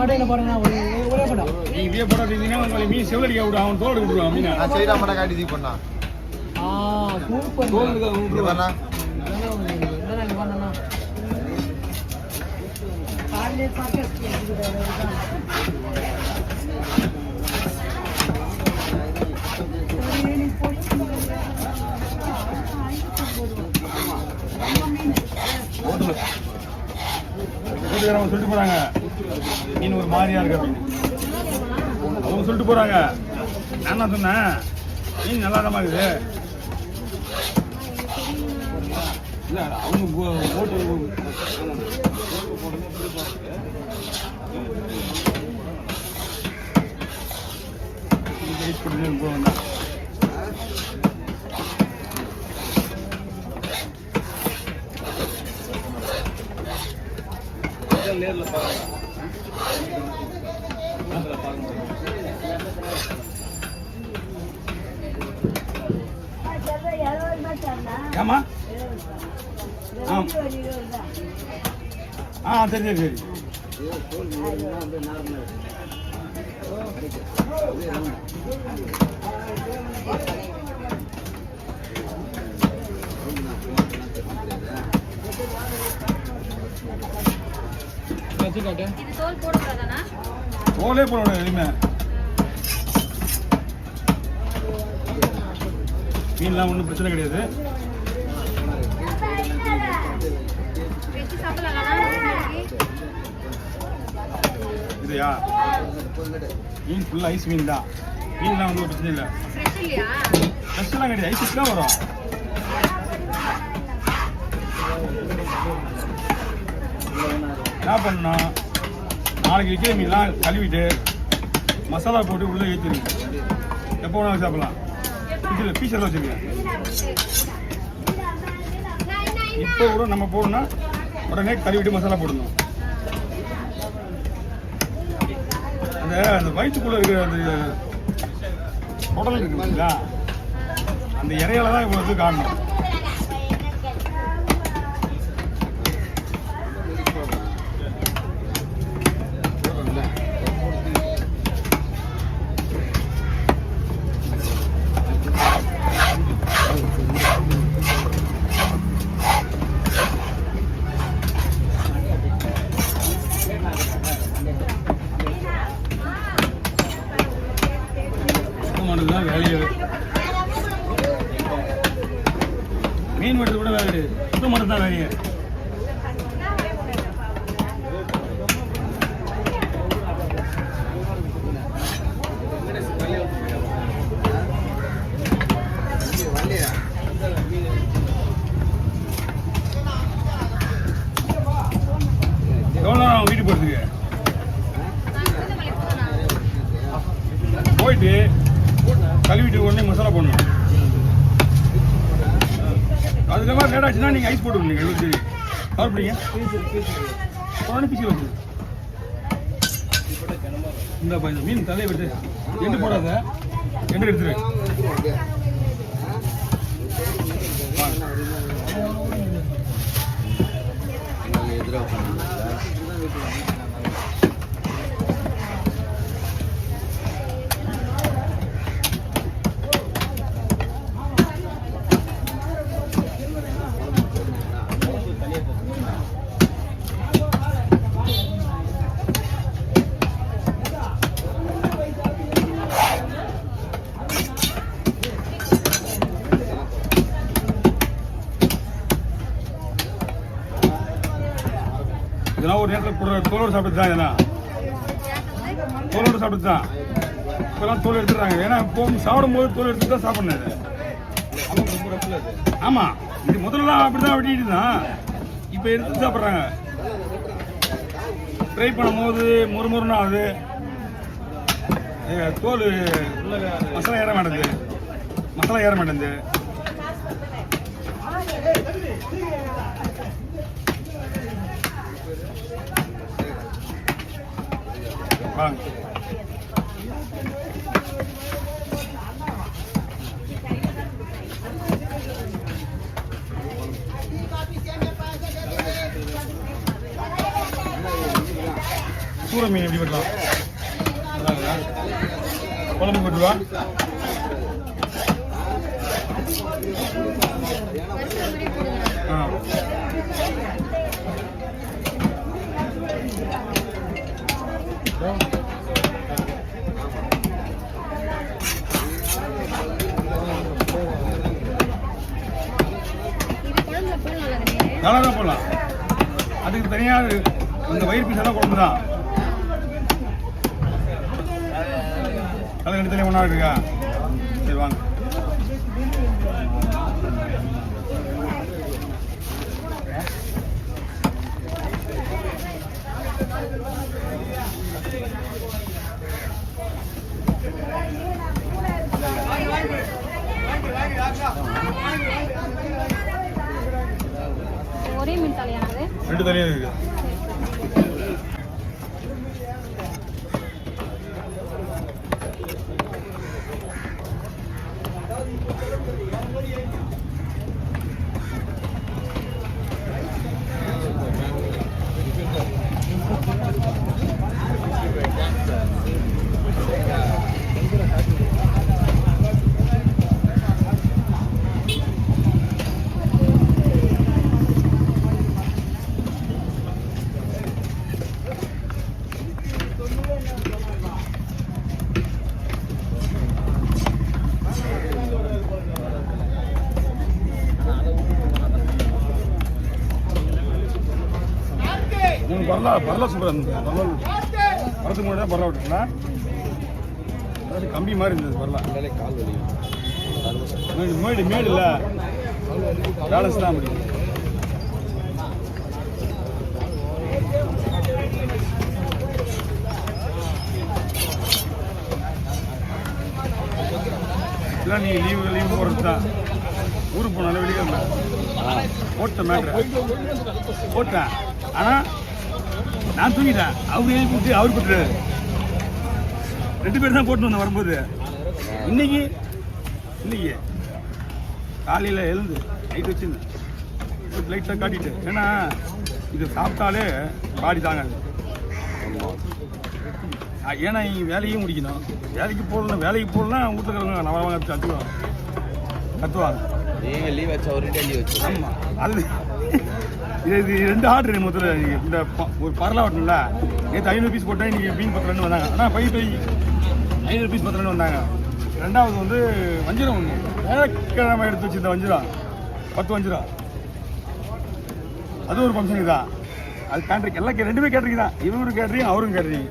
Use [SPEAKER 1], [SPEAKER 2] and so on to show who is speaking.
[SPEAKER 1] கடையில் பாருங்க ஒரே படம்
[SPEAKER 2] நீ இதே போடாதீங்கன்னா உங்களுக்கு மீன் செவ்வடிக்க விட அவன் தோடு விட்டுருவான் மீன்
[SPEAKER 3] சைடா மட்டும் காட்டி இது பண்ணா
[SPEAKER 1] சூப்பர்
[SPEAKER 2] தோடு விட்டுருவானா
[SPEAKER 1] பண்ணா காலையிலே பார்க்க
[SPEAKER 2] அவங்க சொல்லிட்டு போறாங்க மீன் ஒரு மாதிரியா இருக்கு அப்படின்னு அவங்க சொல்லிட்டு போறாங்க. நான் என்ன சொன்னேன், மீன் நல்லா தான் இருக்குது. இல்ல அவங்க போட்டு போவேன். நேர்ல பாருங்க. ஆமா சரி சரி சரி தோலே போடணும் எதுவுமே. மீன்லாம் ஒன்றும் பிரச்சனை கிடையாது. இதுயா மீன் ஃபுல்லாக ஐஸ் மீன் தான். மீன்லாம் வந்து ஒரு பிரச்சனை இல்லை. ஃப்ரெஷ்ஷெல்லாம் கிடையாது, ஐஸ் தான் வரும். என்ன பண்ணணும், நாளைக்கு விற்கிற மீன்லாம் கழுவிட்டு மசாலா போட்டு உள்ளே ஏற்றிருங்க. எப்போ வேணாலும் சாப்பிடலாம். இதில் பீஸ் எல்லாம் வச்சுருக்கேன். இப்போ கூட நம்ம போடணும்னா உடனே கழுவிட்டு மசாலா போடணும். அந்த வயிற்றுக்குள்ளே இருக்கிற அந்த உடல் இருக்கு பார்த்தீங்களா, அந்த இறையால தான் இவ்வளோ இது காரணம். வேலையே மீன் வெட்டுறது கூட வேலை கிடையாது, சுத்தம் மட்டும் தான் வேலையே. எவ்வளோ நேரம் வீட்டுக்கு போகிறதுக்கு போயிட்டு கழுவிட்டு உடனே மசாலா போடணும். அதுக்கு மாதிரி லேட் ஆச்சுன்னா நீங்கள் ஐஸ் போட்டு விடுங்க. எவ்வளோ சரி கவர் பிடிங்க உடனே பிச்சு வச்சு இந்த மீன் தலையை விட்டு எண்டு போடாத, எண்டு எடுத்துரு. இதெல்லாம் ஒரு நேரத்தில் தோலோடு சாப்பிட்டு தான், இதெல்லாம் தோலோடு சாப்பிட்டு தான். இப்போலாம் தோல் எடுத்துடுறாங்க. ஏன்னா இப்போ சாப்பிடும்போது தோல் எடுத்து தான் சாப்பிடணும். இது ஆமாம், இது முதல்லாம் அப்படி தான் வெட்டிட்டு தான், இப்போ எடுத்து சாப்பிட்றாங்க. ஃப்ரை பண்ணும்போது முறுமுறுன்னு ஆகுது, தோல் மசாலா ஏற மாட்டேங்குது, மசாலா ஏற மாட்டேங்குது. வாங்க சூர மீன் எப்படி பண்ணலாம் குழம்பு போட்டுருவா நல்லா தான் போடலாம். அதுக்கு தனியாக இந்த வயிறு பீஸ் எல்லாம் குழம்பு தான். ரெண்டு தனியாக ஒன்றா இருக்குக்கா. சரி வாங்க.
[SPEAKER 3] ஒரே மீன் தலையானது
[SPEAKER 2] ரெண்டு தனியாக இருக்கு. பரலா சூப்பராக இருந்தது. பரலா வரதுக்கு முன்னாடி தான் பரலா விட்டுருக்கலாம். அதாவது கம்பி மாதிரி இருந்தது பரலா. மேடு மேடு இல்லை பேலன்ஸ் தான் முடியும். இல்லை நீங்கள் லீவு போகிறது தான். ஊருக்கு போனாலும் வெளியே போட்டேன் மேட்ரு போட்டேன். ஆனால் நான் தூங்கிட்டேன். அவங்க எழுப்பிட்டு அவர் போட்டுறாரு. 2 பேர் தான் போட்டு வந்தேன் வரும்போது. இன்னைக்கு காலையில் எழுந்து நைட் வச்சுருந்தேன். லைட்டாக காட்டிட்டு. ஏன்னா இது சாப்பிட்டாலே பாடி தாங்காது. ஏன்னா வேலையும் முடிக்கணும். வேலைக்கு போடலாம் வீட்டில் இருக்கிறவங்க நவரவாங்க கத்துவாங்க.
[SPEAKER 4] நீங்கள் லீவ் வச்சா ஒரு லீவ் வச்சு.
[SPEAKER 2] ஆமாம் அது இது 2 ஆர்டர் முதல்ல. இந்த ஒரு பரலா ஓட்டணும்ல நேற்று 500 பீஸ் போட்டேன். இன்றைக்கி மீன் 10 வந்தாங்க. ஆனால் 500 பீஸ் 10 வந்தாங்க. 2வது வந்து வஞ்சிரம் ஒன்று வேலைக்கிழமை எடுத்து வச்சுருந்த வஞ்சிரம் 10 வஞ்சிரம். அது ஒரு ஃபங்க்ஷனுக்கு தான். அது கேட்ரிங் எல்லாம் 2 பேர் கேட்ரிங் தான். இவரும் கேட்ரிங் அவரும் கேட்ரிங்.